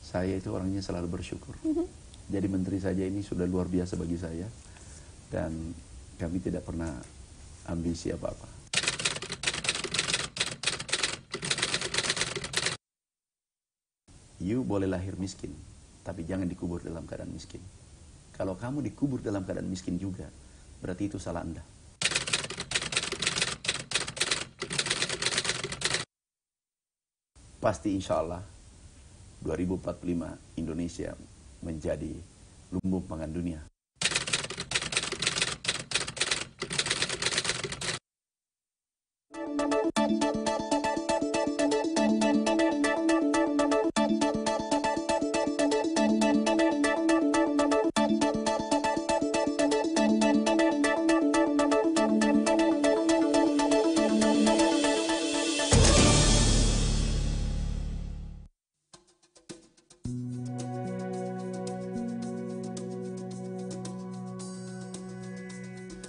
Saya itu orangnya selalu bersyukur. Jadi menteri saja ini sudah luar biasa bagi saya. Dan kami tidak pernah ambisi apa-apa. You boleh lahir miskin, tapi jangan dikubur dalam keadaan miskin. Kalau kamu dikubur dalam keadaan miskin juga, berarti itu salah Anda. Pasti insya Allah 2045 Indonesia menjadi lumbung pangan dunia.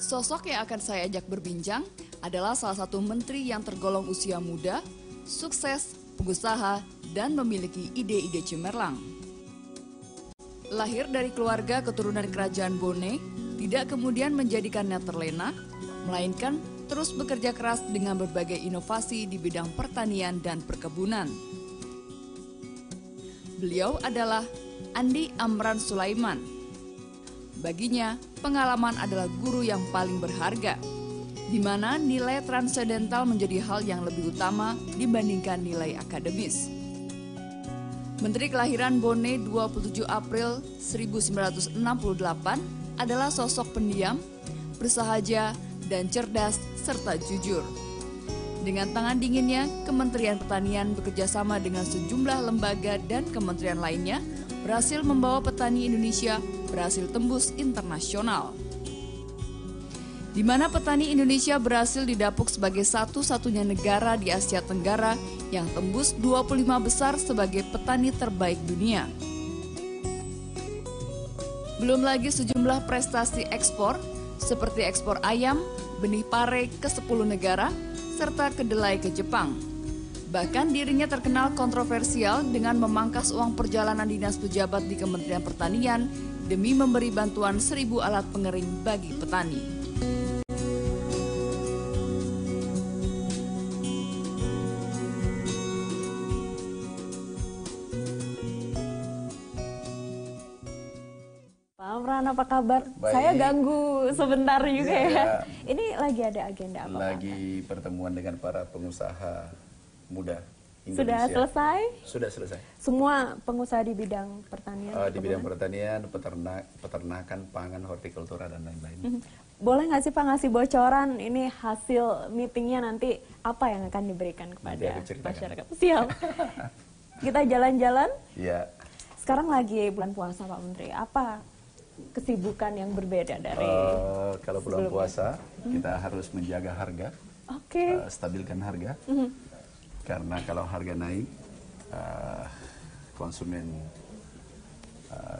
Sosok yang akan saya ajak berbincang adalah salah satu menteri yang tergolong usia muda, sukses, pengusaha, dan memiliki ide-ide cemerlang. Lahir dari keluarga keturunan kerajaan Bone, tidak kemudian menjadikannya terlena, melainkan terus bekerja keras dengan berbagai inovasi di bidang pertanian dan perkebunan. Beliau adalah Andi Amran Sulaiman. Baginya, pengalaman adalah guru yang paling berharga, di mana nilai transendental menjadi hal yang lebih utama dibandingkan nilai akademis. Menteri kelahiran Bone 27 April 1968 adalah sosok pendiam, bersahaja, dan cerdas serta jujur. Dengan tangan dinginnya, Kementerian Pertanian bekerjasama dengan sejumlah lembaga dan kementerian lainnya berhasil membawa petani Indonesia berhasil tembus internasional. Di mana petani Indonesia berhasil didapuk sebagai satu-satunya negara di Asia Tenggara yang tembus 25 besar sebagai petani terbaik dunia. Belum lagi sejumlah prestasi ekspor seperti ekspor ayam, benih pare ke 10 negara, serta kedelai ke Jepang. Bahkan dirinya terkenal kontroversial dengan memangkas uang perjalanan dinas pejabat di Kementerian Pertanian demi memberi bantuan 1.000 alat pengering bagi petani. Pak Amran, apa kabar? Baik. Saya ganggu sebentar juga ya. Ya. Ini lagi ada agenda apa, Pak? Lagi pertemuan dengan para pengusaha muda Indonesia. Sudah selesai? Sudah selesai. Semua pengusaha di bidang pertanian? Di bidang pertanian, peternakan, pangan, hortikultura, dan lain-lain. Boleh nggak sih Pak ngasih bocoran ini hasil meetingnya nanti apa yang akan diberikan kepada Nanti aku ceritakan. masyarakat? Siap. Kita jalan-jalan. Ya. Sekarang lagi bulan puasa Pak Menteri. Apa kesibukan yang berbeda dari Kalau bulan sebelumnya? puasa kita harus menjaga harga, Oke. stabilkan harga. Karena kalau harga naik, konsumen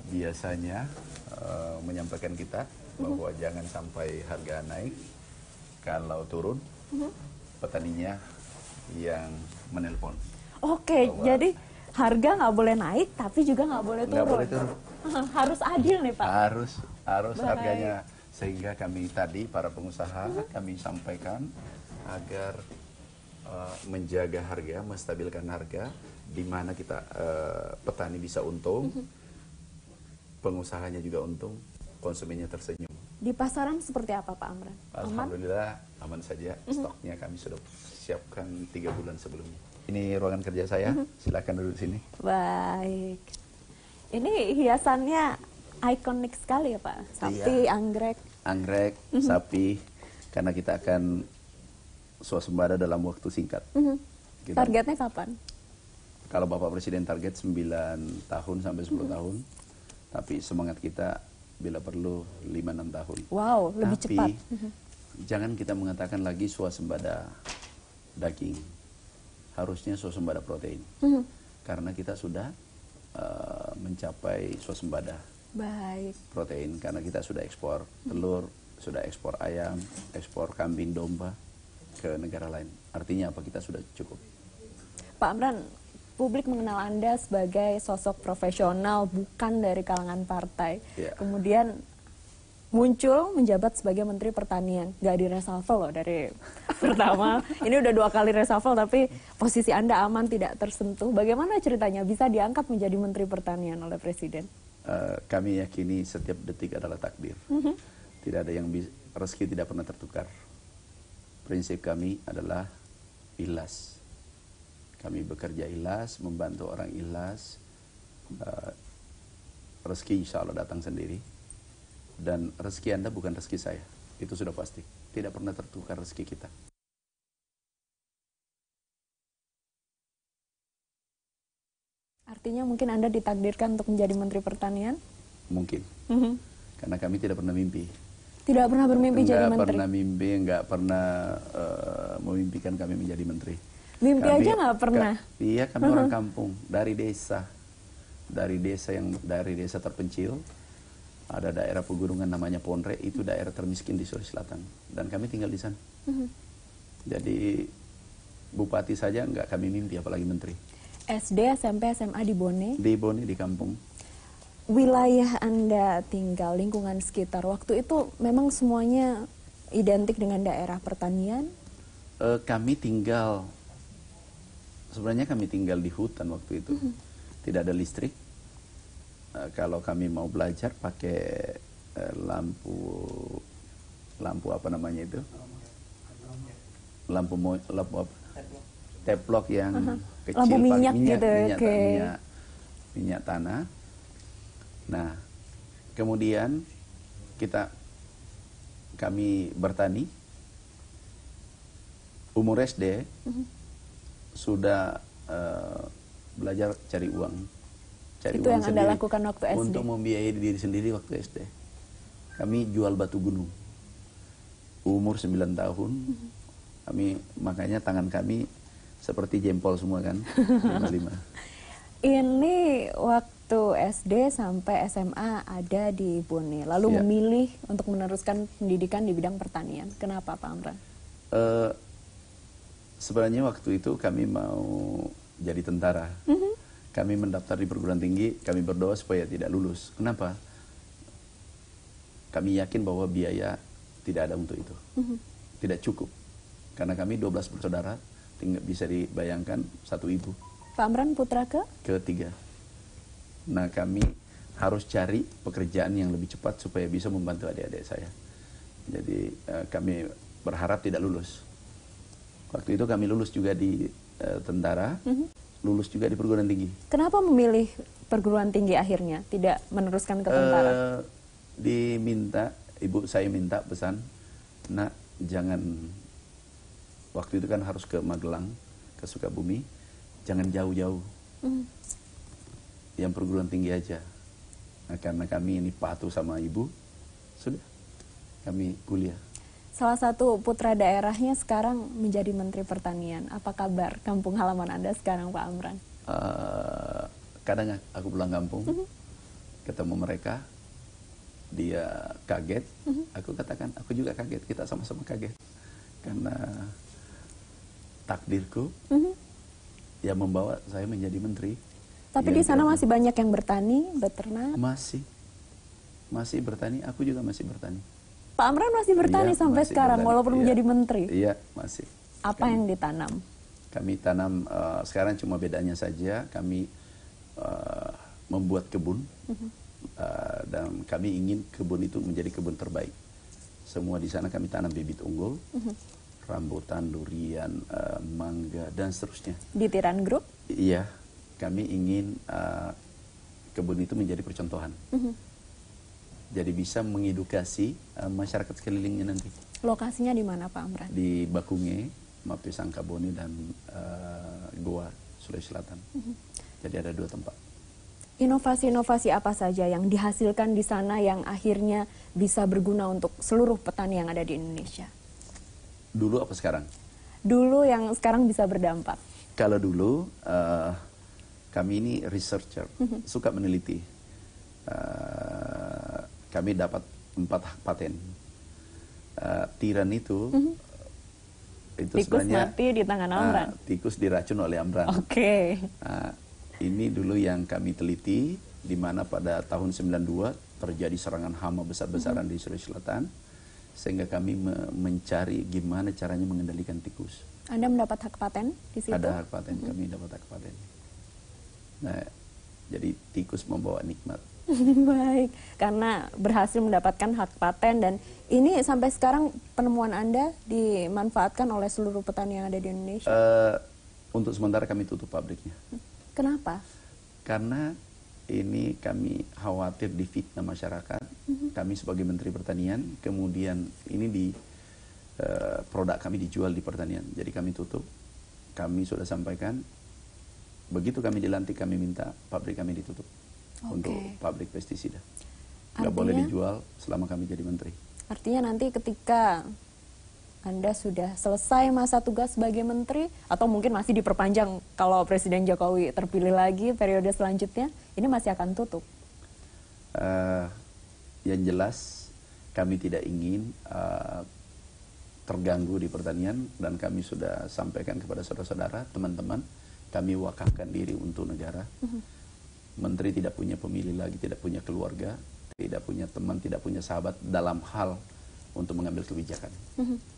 biasanya menyampaikan kita bahwa jangan sampai harga naik. Kalau turun, petaninya yang menelpon. Oke, Bahwa jadi harga nggak boleh naik, tapi juga nggak boleh turun. nggak boleh turun. Harus adil nih Pak. Harus Baik. harganya. Sehingga kami tadi para pengusaha kami sampaikan agar menjaga harga, menstabilkan harga, di mana kita petani bisa untung, pengusahanya juga untung, konsumennya tersenyum. Di pasaran seperti apa Pak Amran? Aman? Alhamdulillah aman saja. Stoknya kami sudah siapkan 3 bulan sebelumnya. Ini ruangan kerja saya, silakan duduk sini. Baik. Ini hiasannya ikonik sekali ya Pak. Sapi, anggrek. Anggrek, sapi, karena kita akan swasembada dalam waktu singkat. Kita- Targetnya kapan? Kalau Bapak Presiden target 9 tahun sampai 10 tahun, tapi semangat kita bila perlu 5-6 tahun. Wow, lebih Tapi, cepat. jangan kita mengatakan lagi swasembada daging. Harusnya swasembada protein. Karena kita sudah mencapai swasembada Baik. protein. Karena kita sudah ekspor telur, sudah ekspor ayam, ekspor kambing domba ke negara lain. Artinya apa? Kita sudah cukup. Pak Amran, publik mengenal Anda sebagai sosok profesional, bukan dari kalangan partai. Ya. Kemudian muncul menjabat sebagai Menteri Pertanian. Gak di reshuffle loh dari pertama. Ini udah 2 kali reshuffle, tapi posisi Anda aman, tidak tersentuh. Bagaimana ceritanya bisa diangkat menjadi Menteri Pertanian oleh Presiden? Kami yakini setiap detik adalah takdir. Tidak ada yang rezeki tidak pernah tertukar. Prinsip kami adalah ikhlas. Kami bekerja ikhlas, membantu orang ikhlas. Rezeki insya Allah datang sendiri. Dan rezeki Anda bukan rezeki saya. Itu sudah pasti. Tidak pernah tertukar rezeki kita. Artinya mungkin Anda ditakdirkan untuk menjadi Menteri Pertanian? Mungkin. Karena kami tidak pernah mimpi. Tidak pernah bermimpi jadi Nggak Menteri? pernah mimpi, nggak pernah memimpikan kami menjadi menteri. Mimpi Kami- aja nggak pernah? Iya, kami orang kampung, dari desa. Dari desa terpencil. Ada daerah pegunungan namanya Ponre, itu daerah termiskin di Sulawesi Selatan. Dan kami tinggal di sana. Jadi bupati saja nggak kami mimpi, apalagi menteri. SD, SMP, SMA di Bone. Di Bone, di kampung. Wilayah Anda tinggal, lingkungan sekitar, waktu itu memang semuanya identik dengan daerah pertanian? Sebenarnya kami tinggal di hutan waktu itu. Tidak ada listrik. Kalau kami mau belajar pakai lampu apa namanya itu? Lampu apa? Teplok yang kecil, Lampu minyak pakai gitu, oke. minyak tanah. Nah, kemudian kami bertani. Umur SD sudah belajar cari uang. Itu yang Anda lakukan waktu SD? Untuk membiayai diri sendiri waktu SD. Kami jual batu gunung. Umur 9 tahun. Makanya tangan kami seperti jempol semua kan. 5. Ini waktu SD sampai SMA ada di Bone, lalu Iya. memilih untuk meneruskan pendidikan di bidang pertanian. Kenapa Pak Amran? Sebenarnya waktu itu kami mau jadi tentara. Kami mendaftar di perguruan tinggi, kami berdoa supaya tidak lulus. Kenapa? Kami yakin bahwa biaya tidak ada untuk itu. Tidak cukup. Karena kami 12 bersaudara, bisa dibayangkan 1 ibu. Pak Amran putra ke? Ketiga. Nah, kami harus cari pekerjaan yang lebih cepat supaya bisa membantu adik-adik saya. Jadi kami berharap tidak lulus. Waktu itu kami lulus juga di tentara, lulus juga di perguruan tinggi. Kenapa memilih perguruan tinggi akhirnya, tidak meneruskan ke tentara? Ibu saya minta pesan, nak jangan, waktu itu kan harus ke Magelang, ke Sukabumi, jangan jauh-jauh. Yang perguruan tinggi aja. Nah, karena kami ini patuh sama ibu, sudah kami kuliah. Salah satu putra daerahnya sekarang menjadi Menteri Pertanian. Apa kabar kampung halaman Anda sekarang, Pak Amran? Kadang aku pulang kampung, ketemu mereka, dia kaget, aku katakan, aku juga kaget, kita sama-sama kaget. Karena takdirku yang membawa saya menjadi menteri. Tapi di sana masih banyak yang bertani, beternak? Masih bertani, aku juga masih bertani. Pak Amran masih bertani Iya, sampai masih sekarang, bertani. walaupun Iya. menjadi menteri? Iya, masih. Apa yang ditanam? Kami tanam, sekarang cuma bedanya saja, kami membuat kebun, dan kami ingin kebun itu menjadi kebun terbaik. Semua di sana kami tanam bibit unggul, rambutan, durian, mangga, dan seterusnya. Di Tiran Group? Iya, kami ingin kebun itu menjadi percontohan. Jadi bisa mengedukasi masyarakat sekelilingnya nanti. Lokasinya di mana Pak Amran? Di Bakunge, Mapi Sangkaboni, dan Goa, Sulawesi Selatan. Jadi ada 2 tempat. Inovasi-inovasi apa saja yang dihasilkan di sana yang akhirnya bisa berguna untuk seluruh petani yang ada di Indonesia? Dulu apa sekarang? Dulu yang sekarang bisa berdampak. Kalau dulu kami ini researcher, suka meneliti. Kami dapat 4 hak paten. Tiran itu itu Tikus sebenarnya mati di tangan Amran. tikus diracun oleh Amran. Oke. Ini dulu yang kami teliti, di mana pada tahun 92 terjadi serangan hama besar-besaran di Sulawesi Selatan, sehingga kami mencari gimana caranya mengendalikan tikus. Anda mendapat hak paten di situ? Ada hak paten, kami dapat hak paten. Nah, jadi tikus membawa nikmat. Baik, karena berhasil mendapatkan hak paten dan ini sampai sekarang penemuan Anda dimanfaatkan oleh seluruh petani yang ada di Indonesia. Untuk sementara kami tutup pabriknya. Kenapa? Karena ini kami khawatir difitnah masyarakat. Kami sebagai Menteri Pertanian, kemudian ini produk kami dijual di pertanian. Jadi kami tutup. Kami sudah sampaikan, begitu kami dilantik kami minta pabrik kami ditutup. Untuk pabrik pestisida. Nggak boleh dijual selama kami jadi menteri. Artinya nanti ketika Anda sudah selesai masa tugas sebagai menteri, atau mungkin masih diperpanjang kalau Presiden Jokowi terpilih lagi periode selanjutnya, ini masih akan tutup? Yang jelas kami tidak ingin terganggu di pertanian, dan kami sudah sampaikan kepada saudara-saudara, teman-teman, kami wakafkan diri untuk negara. Menteri tidak punya pemilih lagi, tidak punya keluarga, tidak punya teman, tidak punya sahabat dalam hal untuk mengambil kebijakan.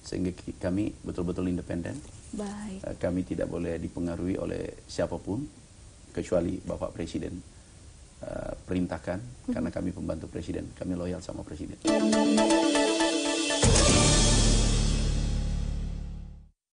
Sehingga kami betul-betul independen. Baik. Kami tidak boleh dipengaruhi oleh siapapun, kecuali Bapak Presiden perintahkan, karena kami pembantu Presiden, kami loyal sama Presiden.